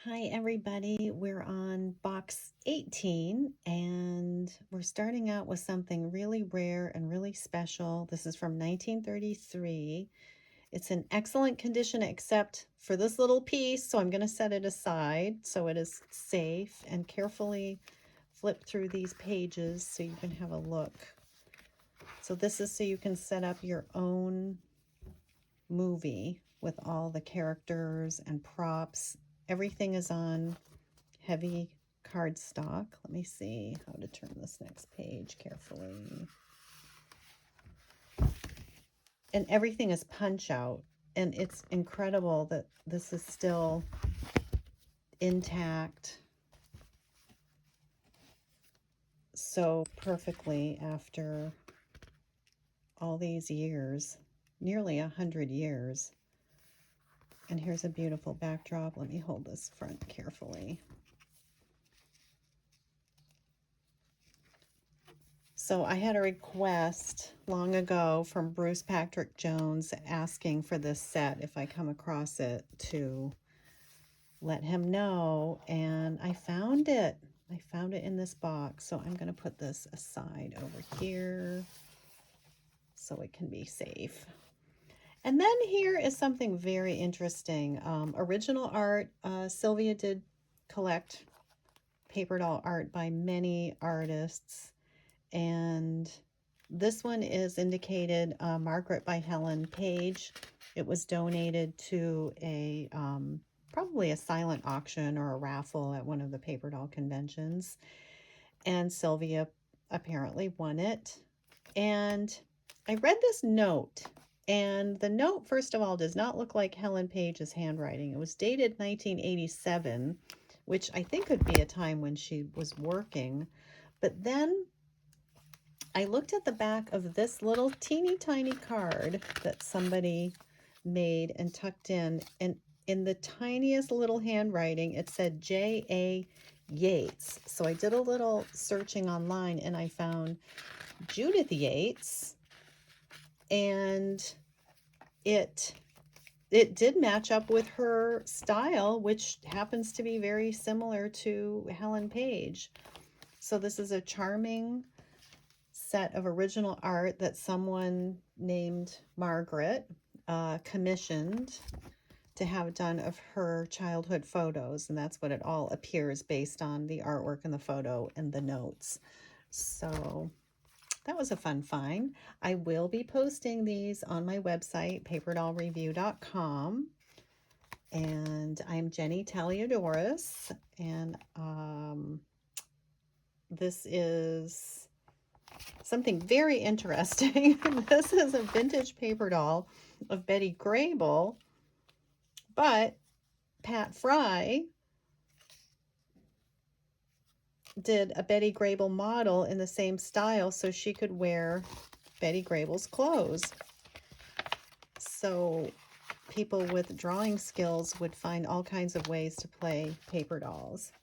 Hi everybody, we're on box 18 and we're starting out with something really rare and really special. This is from 1933. It's in excellent condition except for this little piece, so I'm going to set it aside so it is safe, and carefully flip through these pages so you can have a look. So this is so you can set up your own movie with all the characters and props. Everything is on heavy cardstock. Let me see how to turn this next page carefully. And everything is punch out, and it's incredible that this is still intact so perfectly after all these years, nearly 100 years. And here's a beautiful backdrop. Let me hold this front carefully. So I had a request long ago from Bruce Patrick Jones asking for this set if I come across it to let him know, and I found it. I found it in this box, so I'm going to put this aside over here so it can be safe. And then here is something very interesting. Original art. Sylvia did collect paper doll art by many artists, and this one is indicated Margaret by Helen Page. It was donated to a probably a silent auction or a raffle at one of the paper doll conventions, and Sylvia apparently won it. And I read this note, and the note, first of all, does not look like Helen Page's handwriting. It was dated 1987, which I think could be a time when she was working. But then I looked at the back of this little teeny tiny card that somebody made and tucked in, and in the tiniest little handwriting, it said J.A. Yates. So I did a little searching online and I found Judith Yates, and it did match up with her style, which happens to be very similar to Helen Page. So this is a charming set of original art that someone named Margaret commissioned to have done of her childhood photos, and that's what it all appears based on, the artwork and the photo and the notes. So that was a fun find. I will be posting these on my website, paperdollreview.com. And I'm Jenny Taliadoris, and this is something very interesting. This is a vintage paper doll of Betty Grable, but Pat Fry did a Betty Grable model in the same style so she could wear Betty Grable's clothes. So people with drawing skills would find all kinds of ways to play paper dolls.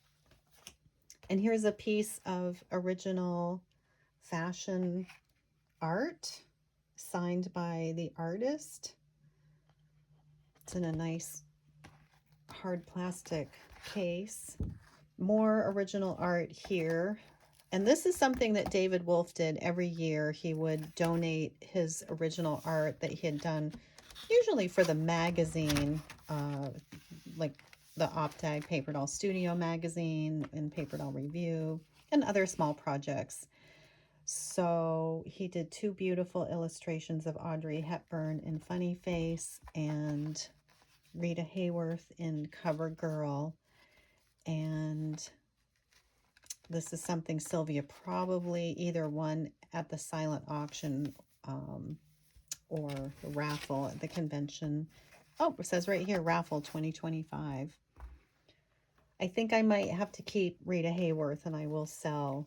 And here's a piece of original fashion art signed by the artist. It's in a nice hard plastic case. More original art here. And this is something that David Wolfe did every year. He would donate his original art that he had done, usually for the magazine, like the Optag Paper Doll Studio magazine and Paper Doll Review, and other small projects. So he did two beautiful illustrations of Audrey Hepburn in Funny Face and Rita Hayworth in Cover Girl. And this is something Sylvia probably either won at the silent auction or the raffle at the convention. Oh, it says right here, raffle 2025. I think I might have to keep Rita Hayworth, and I will sell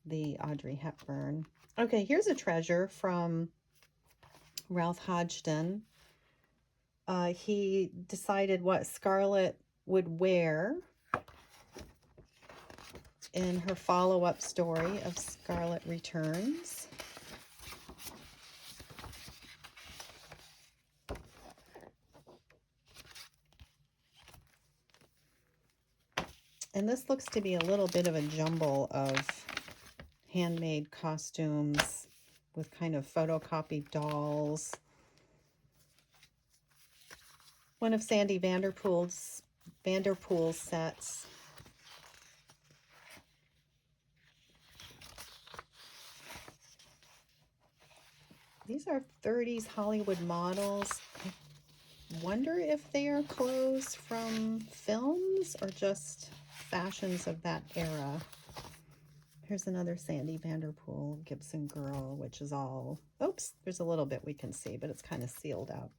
the Audrey Hepburn. Okay, here's a treasure from Ralph Hodgson. He decided what Scarlett would wear in her follow-up story of Scarlett Returns. And this looks to be a little bit of a jumble of handmade costumes with kind of photocopied dolls. One of Sandy Vanderpool's sets. These are 30s Hollywood models. I wonder if they are clothes from films or just fashions of that era. Here's another Sandy Vanderpool Gibson girl, which is all, oops, there's a little bit we can see, but it's kind of sealed out.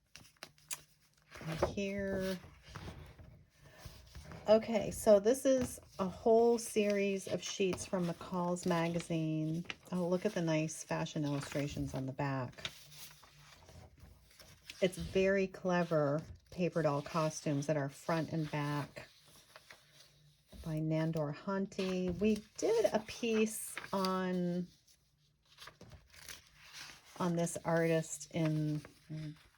And here, okay, so this is a whole series of sheets from McCall's magazine. Oh, look at the nice fashion illustrations on the back. It's very clever paper doll costumes that are front and back by Nandor Hunty. We did a piece on this artist in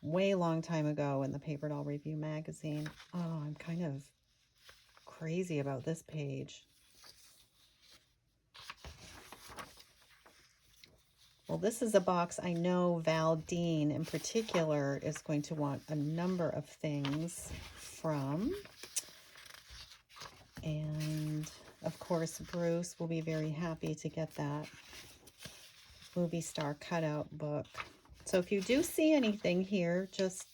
way long time ago in the Paper Doll Review magazine. Oh, I'm kind of crazy about this page. Well, this is a box I know Val Dean in particular is going to want a number of things from. And of course, Bruce will be very happy to get that movie star cutout book. So if you do see anything here, just,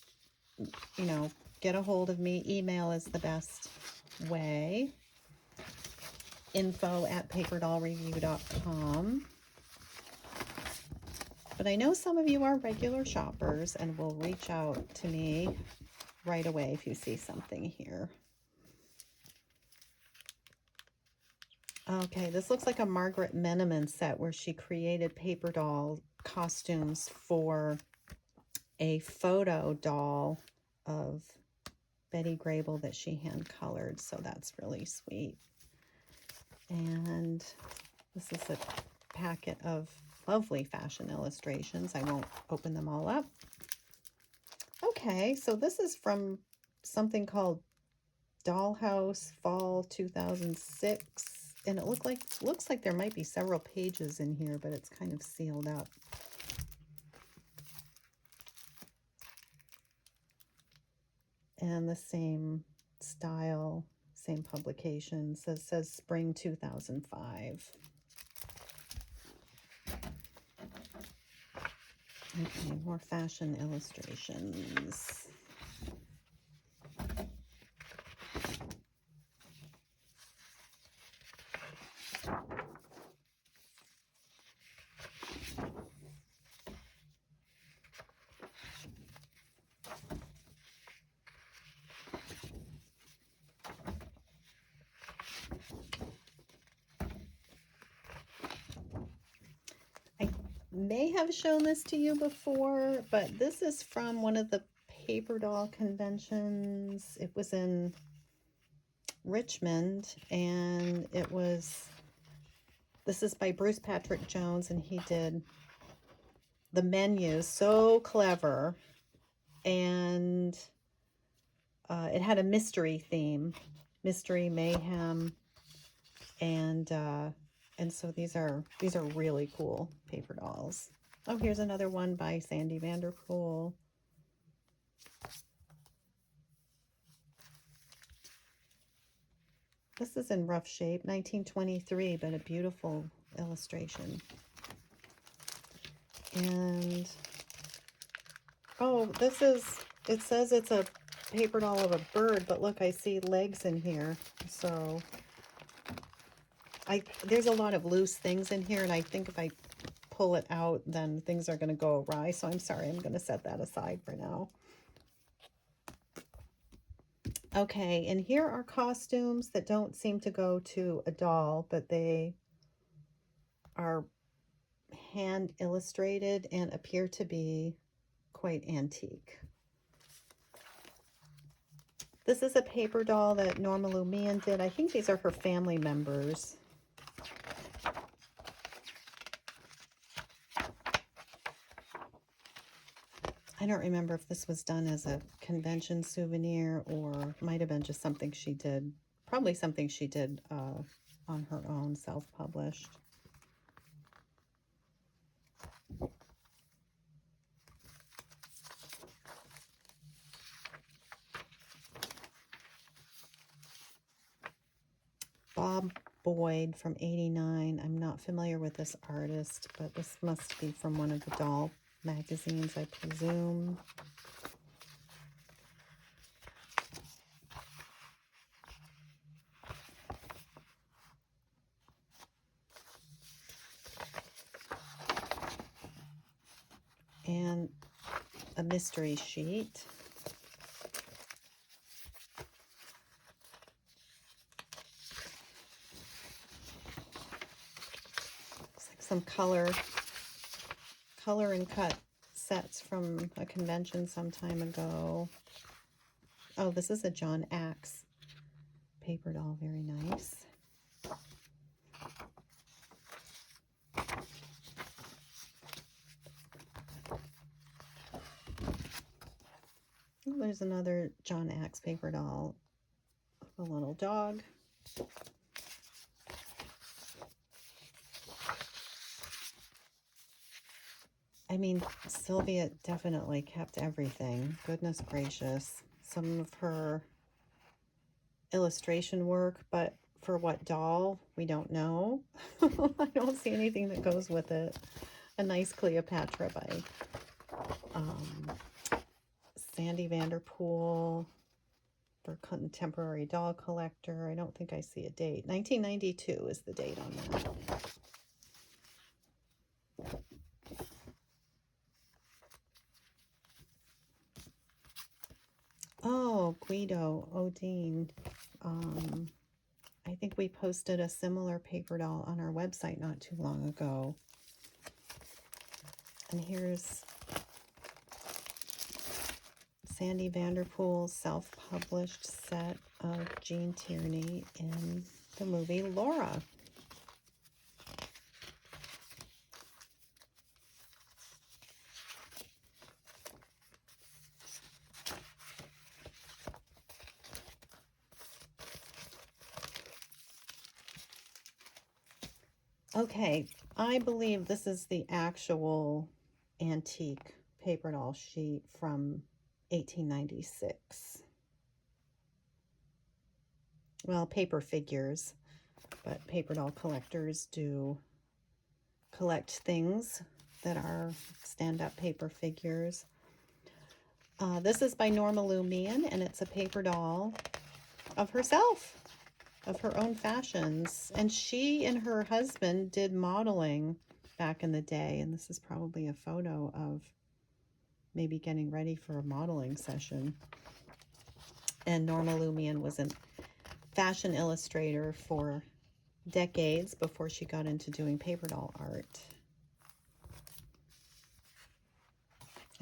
you know, get a hold of me. Email is the best way. info@paperdollreview.com. But I know some of you are regular shoppers and will reach out to me right away if you see something here. Okay, this looks like a Margaret Meneman set where she created paper doll costumes for a photo doll of Betty Grable that she hand colored, so that's really sweet. And this is a packet of lovely fashion illustrations. I won't open them all up. Okay, so this is from something called Dollhouse Fall 2006. And it looks like there might be several pages in here, but it's kind of sealed up. And the same style, same publication. So it says Spring 2005. Okay, more fashion illustrations. May have shown this to you before, but this is from one of the paper doll conventions. It was in Richmond, and this is by Bruce Patrick Jones, and he did the menus, so clever, and it had a mystery theme, mystery, mayhem, and so these are really cool paper dolls. Oh, here's another one by Sandy Vanderpool. This is in rough shape, 1923, but a beautiful illustration. And oh, it says it's a paper doll of a bird, but look, I see legs in here. So there's a lot of loose things in here, and I think if I pull it out, then things are going to go awry. So I'm sorry, I'm going to set that aside for now. Okay, and here are costumes that don't seem to go to a doll, but they are hand illustrated and appear to be quite antique. This is a paper doll that Norma Lumian did. I think these are her family members. I don't remember if this was done as a convention souvenir or might have been just something she did Probably something she did on her own, self-published. Bob Boyd from '89. I'm not familiar with this artist, but this must be from one of the doll magazines, I presume. And a mystery sheet. Looks like some color and cut sets from a convention some time ago. Oh, this is a John Axe paper doll. Very nice. Oh, there's another John Axe paper doll of a little dog. I mean, Sylvia definitely kept everything. Goodness gracious. Some of her illustration work, but for what doll, we don't know. I don't see anything that goes with it. A nice Cleopatra by Sandra Vanderpool for Contemporary Doll Collector. I don't think I see a date. 1992 is the date on that. Oh, Guido Odin. I think we posted a similar paper doll on our website not too long ago. And here's Sandy Vanderpool's self-published set of Gene Tierney in the movie Laura. Okay, I believe this is the actual antique paper doll sheet from 1896. Well, paper figures, but paper doll collectors do collect things that are stand-up paper figures. This is by Norma Lou Meehan, and it's a paper doll of herself, of her own fashions. And she and her husband did modeling back in the day, and this is probably a photo of maybe getting ready for a modeling session. And Norma Lou Meehan was a fashion illustrator for decades before she got into doing paper doll art.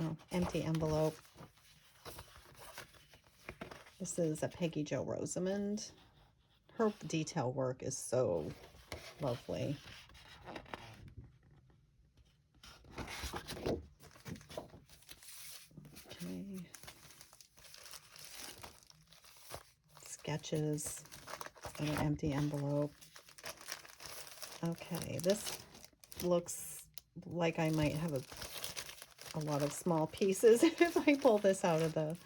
Oh, empty envelope. This is a Peggy Jo Rosamond. Her detail work is so lovely. Okay. Sketches in an empty envelope. Okay, this looks like I might have a lot of small pieces if I pull this out of the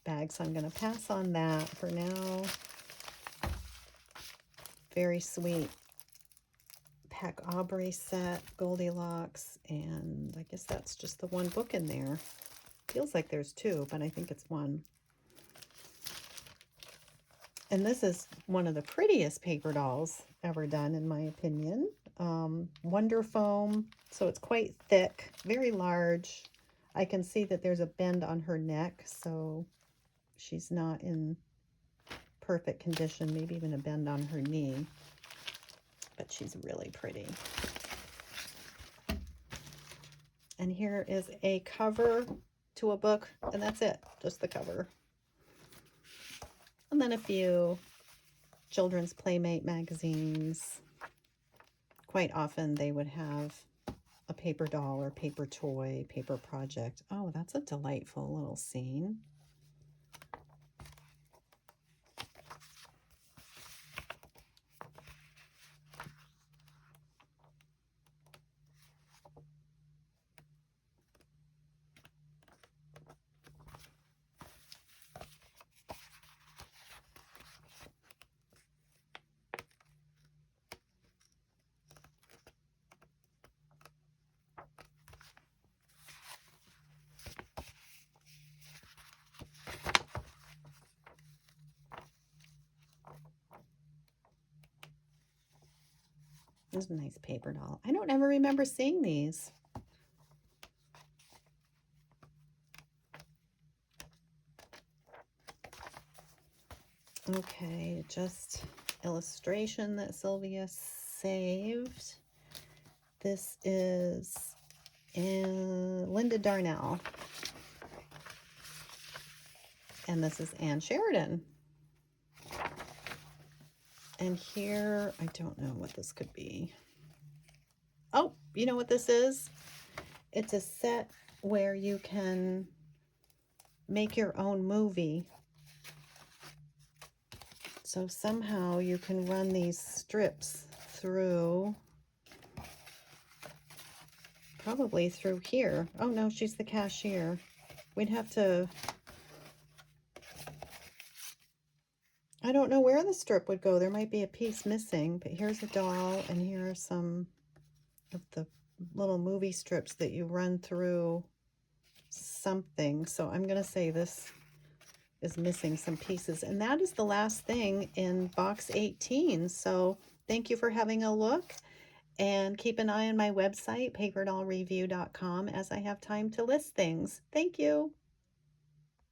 bag, so I'm going to pass on that for now. Very sweet Peck Aubrey set, Goldilocks, and I guess that's just the one book in there. Feels like there's two, but I think it's one. And this is one of the prettiest paper dolls ever done, in my opinion. Wonder foam, so it's quite thick, very large. I can see that there's a bend on her neck, so she's not in perfect condition, maybe even a bend on her knee. But she's really pretty. And here is a cover to a book, and that's it, just the cover. And then a few children's Playmate magazines. Quite often they would have a paper doll or paper toy, paper project. Oh, that's a delightful little scene. This is a nice paper doll. I don't ever remember seeing these. Okay, just illustration that Sylvia saved. This is Linda Darnell. And this is Ann Sheridan. And here, I don't know what this could be. Oh, you know what this is? It's a set where you can make your own movie. So somehow you can run these strips through, probably through here. Oh no, she's the cashier. We'd have to, I don't know where the strip would go. There might be a piece missing, but here's a doll, and here are some of the little movie strips that you run through something. So I'm going to say this is missing some pieces, and that is the last thing in box 18. So thank you for having a look, and keep an eye on my website, paperdollreview.com, as I have time to list things. Thank you.